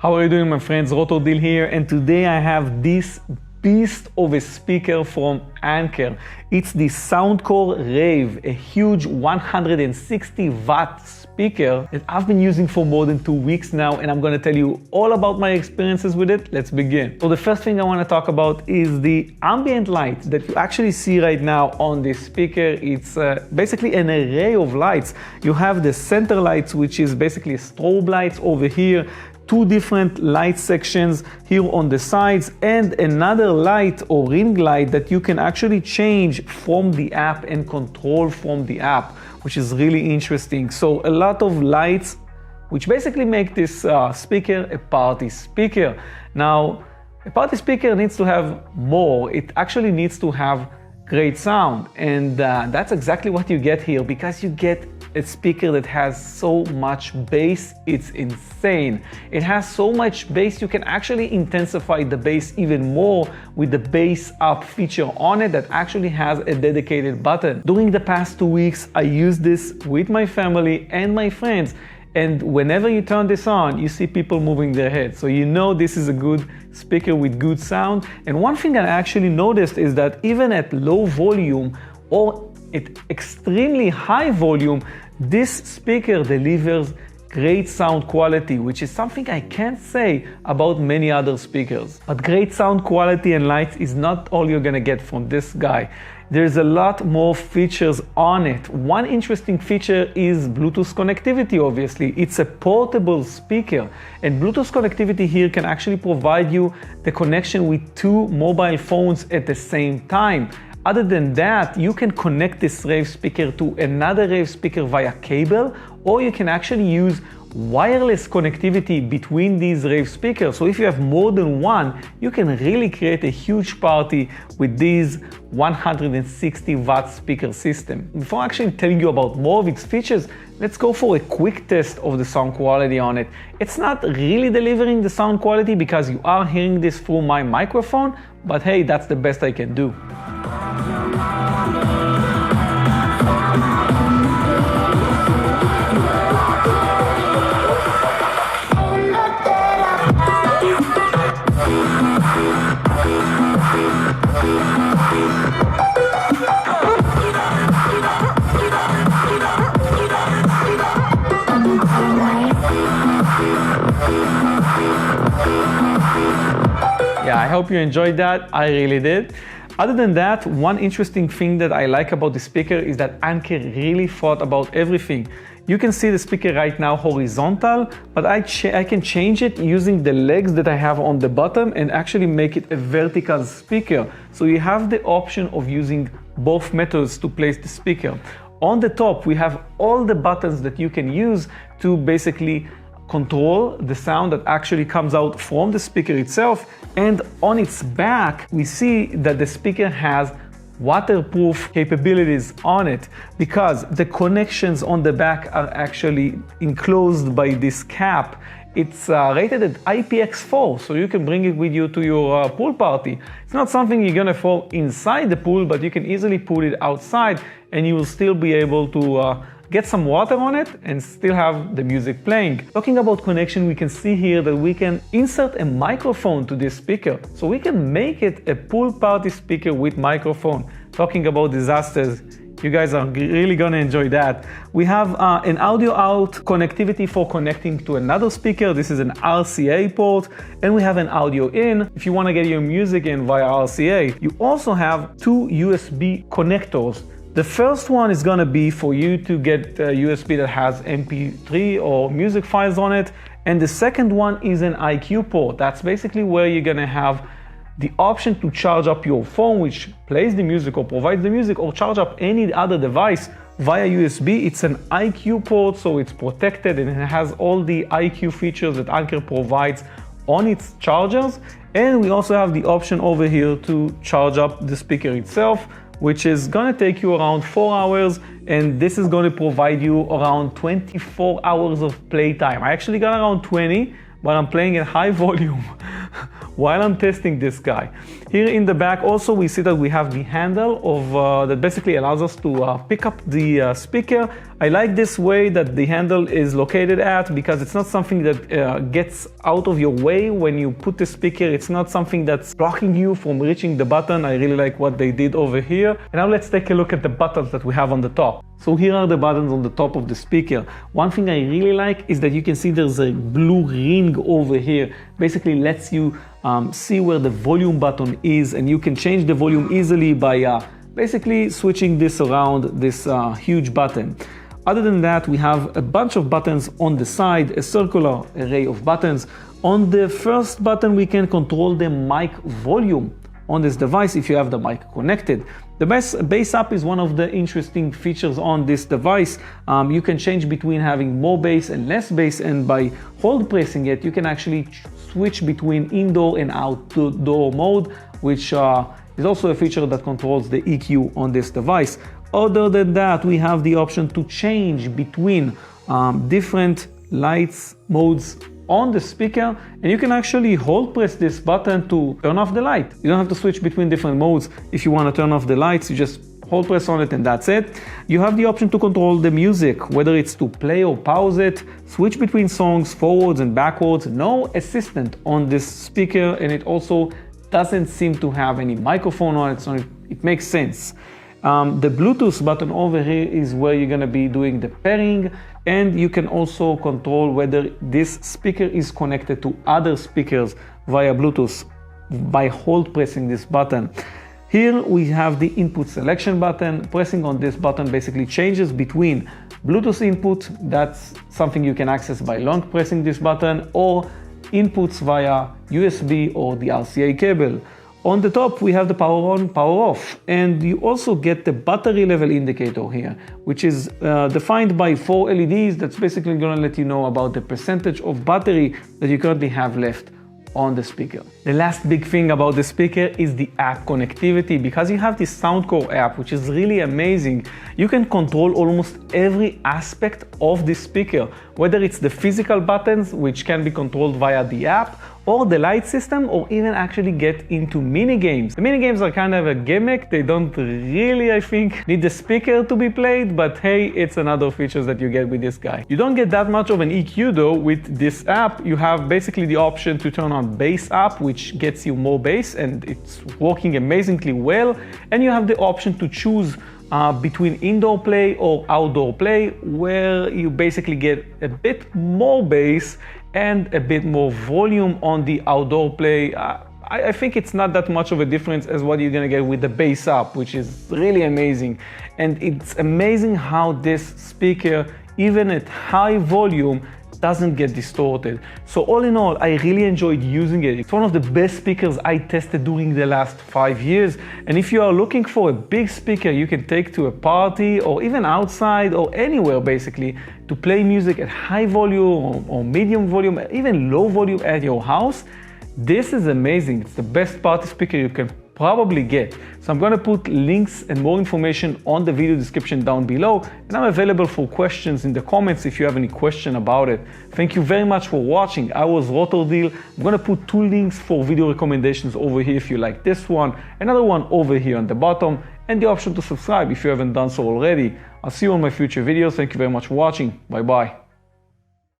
How are you doing, my friends? Rotor Deal here, and today I have this beast of a speaker from Anker. It's the Soundcore Rave, a huge 160 watt speaker that I've been using for more than 2 weeks now, and I'm going to tell you all about my experiences with it. Let's begin. So the first thing I want to talk about is the ambient light that you actually see right now on this speaker. It's basically an array of lights. You have the center lights, which is basically strobe lights over here, 2 different light sections here on the sides, and another light or ring light that you can actually change from the app and control from the app, which is really interesting. So a lot of lights, which basically make this speaker a party speaker. Now, a party speaker needs to have more. It actually needs to have great sound, and that's exactly what you get here, because you get a speaker that has so much bass. It's insane. It has so much bass, you can actually intensify the bass even more with the BassUp feature on it that actually has a dedicated button. During the past 2 weeks, I used this with my family and my friends, and whenever you turn this on, you see people moving their heads. So you know this is a good speaker with good sound. And one thing I actually noticed is that even at low volume or at extremely high volume, this speaker delivers great sound quality, which is something I can't say about many other speakers. But great sound quality and lights is not all you're gonna get from this guy. There's a lot more features on it. One interesting feature is Bluetooth connectivity, obviously. It's a portable speaker, and Bluetooth connectivity here can actually provide you the connection with 2 mobile phones at the same time. Other than that, you can connect this Rave speaker to another Rave speaker via cable, or you can actually use wireless connectivity between these Rave speakers. So if you have more than one, you can really create a huge party with these 160 watt speaker system. Before actually telling you about more of its features, let's go for a quick test of the sound quality on it. It's not really delivering the sound quality because you are hearing this through my microphone, but hey, that's the best I can do. Yeah, I hope you enjoyed that. I really did. Other than that, one interesting thing that I like about the speaker is that Anker really thought about everything. You can see the speaker right now horizontal, but I can change it using the legs that I have on the bottom and actually make it a vertical speaker. So you have the option of using both methods to place the speaker. On the top, we have all the buttons that you can use to basically control the sound that actually comes out from the speaker itself. And on its back, we see that the speaker has waterproof capabilities on it, because the connections on the back are actually enclosed by this cap. It's rated at IPX4, so you can bring it with you to your pool party. It's not something you're gonna throw inside the pool, but you can easily put it outside and you will still be able to get some water on it and still have the music playing. Talking about connection, we can see here that we can insert a microphone to this speaker. So we can make it a pool party speaker with microphone. Talking about disasters, you guys are really gonna enjoy that. We have an audio out connectivity for connecting to another speaker. This is an RCA port, and we have an audio in if you wanna get your music in via RCA. You also have 2 USB connectors. The first one is gonna be for you to get a USB that has MP3 or music files on it. And the second one is an IQ port. That's basically where you're gonna have the option to charge up your phone, which plays the music or provides the music, or charge up any other device via USB. It's an IQ port, so it's protected and it has all the IQ features that Anker provides on its chargers. And we also have the option over here to charge up the speaker itself, which is gonna take you around 4 hours, and this is gonna provide you around 24 hours of playtime. I actually got around 20, but I'm playing at high volume while I'm testing this guy. Here in the back also we see that we have the handle of that basically allows us to pick up the speaker I like this way that the handle is located at, because it's not something that gets out of your way when you put the speaker. It's not something that's blocking you from reaching the button. I really like what they did over here. And now let's take a look at the buttons that we have on the top. So here are the buttons on the top of the speaker. One thing I really like is that you can see there's a blue ring over here. Basically lets you see where the volume button is, and you can change the volume easily by basically switching this around, this huge button. Other than that, we have a bunch of buttons on the side, a circular array of buttons. On the first button, we can control the mic volume on this device if you have the mic connected. The BassUp is one of the interesting features on this device. You can change between having more bass and less bass, and by hold pressing it, you can actually switch between indoor and outdoor mode, which is also a feature that controls the EQ on this device. Other than that, we have the option to change between different lights modes on the speaker, and you can actually hold press this button to turn off the light. You don't have to switch between different modes. If you want to turn off the lights, you just hold press on it and that's it. You have the option to control the music, whether it's to play or pause it, switch between songs forwards and backwards. No assistant on this speaker, and it also doesn't seem to have any microphone on it, so it makes sense. The Bluetooth button over here is where you're going to be doing the pairing, and you can also control whether this speaker is connected to other speakers via Bluetooth by hold pressing this button. Here we have the input selection button. Pressing on this button basically changes between Bluetooth input, that's something you can access by long pressing this button, or inputs via USB or the RCA cable. On the top, we have the power on, power off, and you also get the battery level indicator here, which is defined by 4 LEDs. That's basically going to let you know about the percentage of battery that you currently have left on the speaker. The last big thing about the speaker is the app connectivity. Because you have this Soundcore app, which is really amazing, you can control almost every aspect of the speaker, whether it's the physical buttons, which can be controlled via the app, or the light system, or even actually get into mini games. The mini games are kind of a gimmick. They don't really, I think, need the speaker to be played, but hey, it's another feature that you get with this guy. You don't get that much of an EQ though with this app. You have basically the option to turn on BassUp, which gets you more bass, and it's working amazingly well. And you have the option to choose between indoor play or outdoor play, where you basically get a bit more bass and a bit more volume on the outdoor play. I think it's not that much of a difference as what you're gonna get with the BassUp, which is really amazing. And it's amazing how this speaker, even at high volume, doesn't get distorted. So all in all, I really enjoyed using it. It's one of the best speakers I tested during the last 5 years. And if you are looking for a big speaker you can take to a party or even outside or anywhere basically to play music at high volume or medium volume, even low volume at your house, this is amazing. It's the best party speaker you can probably get. So I'm going to put links and more information on the video description down below, and I'm available for questions in the comments if you have any question about it. Thank you very much for watching. I was Rotordil. I'm going to put 2 links for video recommendations over here if you like this one, another one over here on the bottom, and the option to subscribe if you haven't done so already. I'll see you on my future videos. Thank you very much for watching. Bye bye.